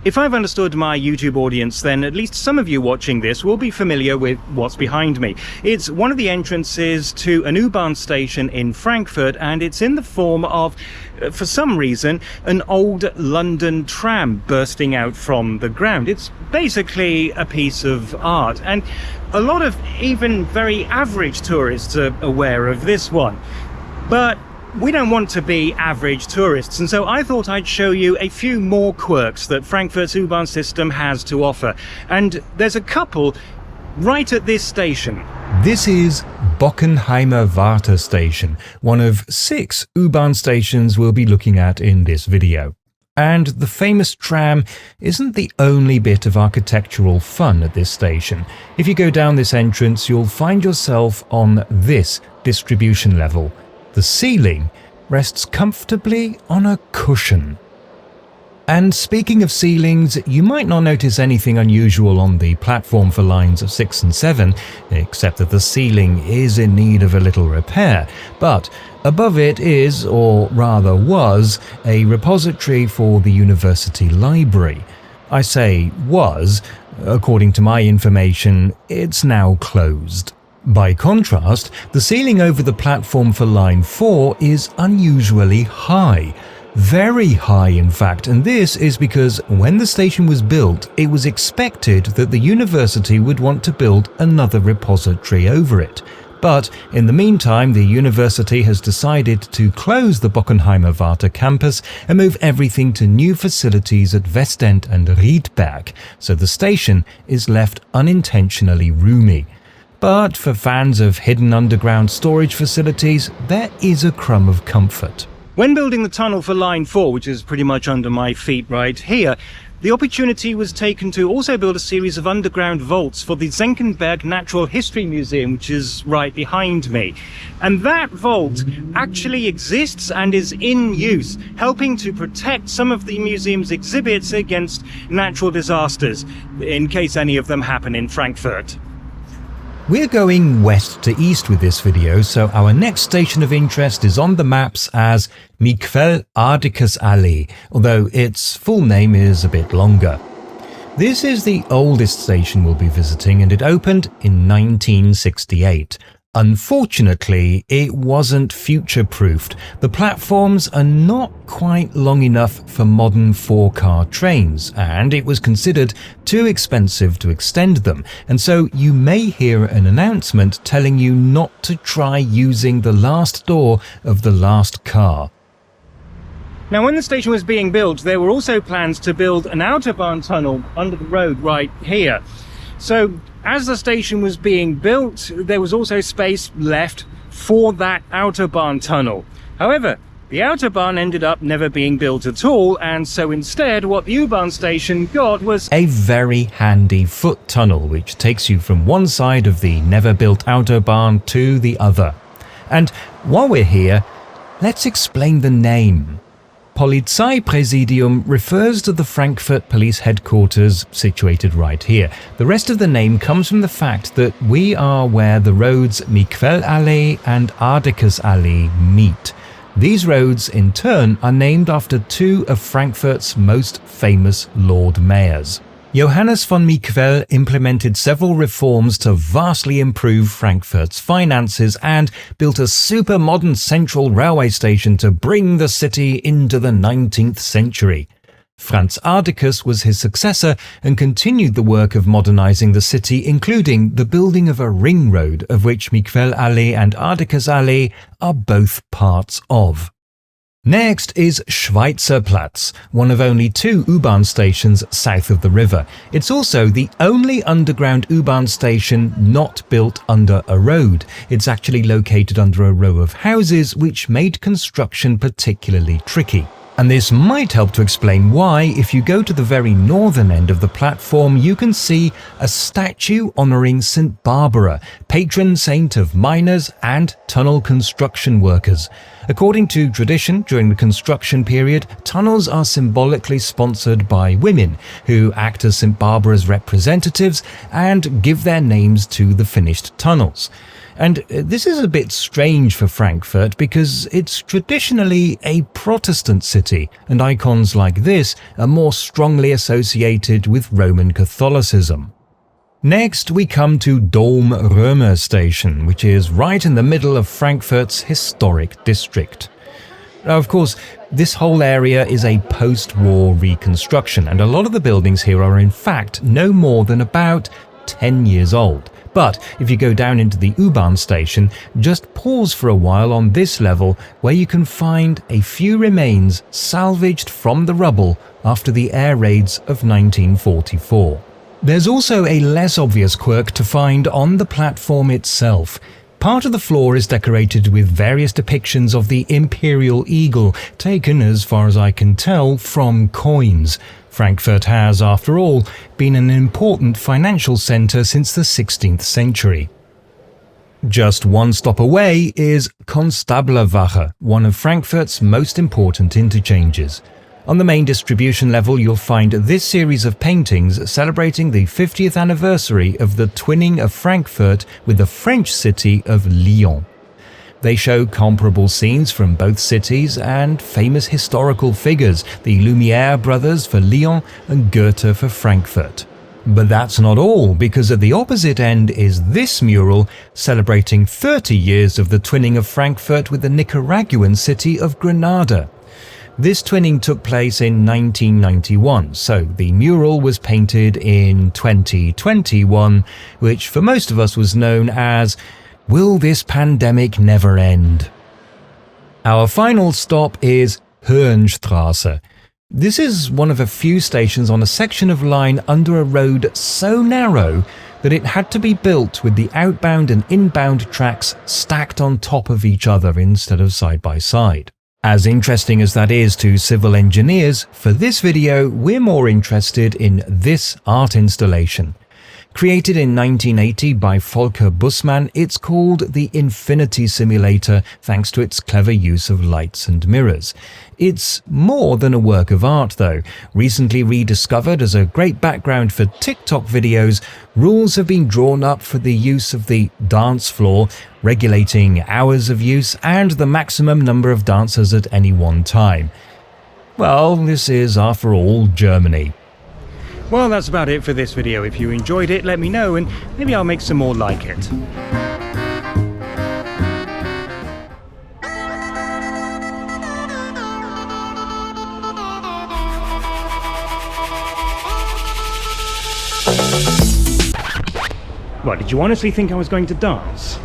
If I've understood my YouTube audience, then at least some of you watching this will be familiar with what's behind me. It's one of the entrances to an U-Bahn station in Frankfurt, and it's in the form of, for some reason, an old London tram bursting out from the ground. It's basically a piece of art, and a lot of even very average tourists are aware of this one. But we don't want to be average tourists, and so I thought I'd show you a few more quirks that Frankfurt's U-Bahn system has to offer. And there's a couple right at this station. This is Bockenheimer Warte station, one of 6 U-Bahn stations we'll be looking at in this video. And the famous tram isn't the only bit of architectural fun at this station. If you go down this entrance, you'll find yourself on this distribution level. The ceiling rests comfortably on a cushion. And speaking of ceilings, you might not notice anything unusual on the platform for lines 6 and 7, except that the ceiling is in need of a little repair. But above it is, or rather was, a repository for the university library. I say was. According to my information, it's now closed. By contrast, the ceiling over the platform for line 4 is unusually high. Very high, in fact, and this is because when the station was built, it was expected that the university would want to build another repository over it. But in the meantime, the university has decided to close the Bockenheimer Warte campus and move everything to new facilities at Westend and Riedberg, so the station is left unintentionally roomy. But for fans of hidden underground storage facilities, there is a crumb of comfort. When building the tunnel for line 4, which is pretty much under my feet right here, the opportunity was taken to also build a series of underground vaults for the Senckenberg Natural History Museum, which is right behind me. And that vault actually exists and is in use, helping to protect some of the museum's exhibits against natural disasters, in case any of them happen in Frankfurt. We're going west to east with this video, so our next station of interest is on the maps as Miquel Adickesallee, although its full name is a bit longer. This is the oldest station we'll be visiting, and it opened in 1968. Unfortunately, it wasn't future-proofed. The platforms are not quite long enough for modern 4-car trains, and it was considered too expensive to extend them, and so you may hear an announcement telling you not to try using the last door of the last car. Now, when the station was being built, there were also plans to build an Autobahn tunnel under the road right here. So, as the station was being built, there was also space left for that Autobahn tunnel. However, the Autobahn ended up never being built at all, and so instead what the U-Bahn station got was a very handy foot tunnel which takes you from one side of the never-built Autobahn to the other. And while we're here, let's explain the name. Polizeipräsidium refers to the Frankfurt police headquarters situated right here. The rest of the name comes from the fact that we are where the roads Miquelallee and Adickesallee meet. These roads, in turn, are named after 2 of Frankfurt's most famous Lord Mayors. Johannes von Miquel implemented several reforms to vastly improve Frankfurt's finances and built a super modern central railway station to bring the city into the 19th century. Franz Ardicus was his successor and continued the work of modernizing the city, including the building of a ring road, of which Miquelallee and Adickesallee are both parts of. Next is Schweizer Platz, one of only 2 U-Bahn stations south of the river. It's also the only underground U-Bahn station not built under a road. It's actually located under a row of houses, which made construction particularly tricky. And this might help to explain why, if you go to the very northern end of the platform, you can see a statue honouring St. Barbara, patron saint of miners and tunnel construction workers. According to tradition, during the construction period, tunnels are symbolically sponsored by women, who act as St. Barbara's representatives and give their names to the finished tunnels. And this is a bit strange for Frankfurt because it's traditionally a Protestant city, and icons like this are more strongly associated with Roman Catholicism. Next, we come to Dom Römer station, which is right in the middle of Frankfurt's historic district. Now, of course, this whole area is a post-war reconstruction, and a lot of the buildings here are in fact no more than about 10 years old. But if you go down into the U-Bahn station, just pause for a while on this level where you can find a few remains salvaged from the rubble after the air raids of 1944. There's also a less obvious quirk to find on the platform itself. Part of the floor is decorated with various depictions of the imperial eagle, taken, as far as I can tell, from coins. Frankfurt has, after all, been an important financial centre since the 16th century. Just one stop away is Konstablerwache, one of Frankfurt's most important interchanges. On the main distribution level, you'll find this series of paintings celebrating the 50th anniversary of the twinning of Frankfurt with the French city of Lyon. They show comparable scenes from both cities and famous historical figures, the Lumière brothers for Lyon and Goethe for Frankfurt. But that's not all, because at the opposite end is this mural celebrating 30 years of the twinning of Frankfurt with the Nicaraguan city of Granada. This twinning took place in 1991, so the mural was painted in 2021, which for most of us was known as "Will this pandemic never end?" Our final stop is Höhenstraße. This is one of a few stations on a section of line under a road so narrow that it had to be built with the outbound and inbound tracks stacked on top of each other instead of side by side. As interesting as that is to civil engineers, for this video we're more interested in this art installation. Created in 1980 by Volker Bussmann, it's called the Infinity Simulator thanks to its clever use of lights and mirrors. It's more than a work of art though. Recently rediscovered as a great background for TikTok videos, rules have been drawn up for the use of the dance floor, regulating hours of use and the maximum number of dancers at any one time. Well, this is, after all, Germany. Well, that's about it for this video. If you enjoyed it, let me know and maybe I'll make some more like it. What, did you honestly think I was going to dance?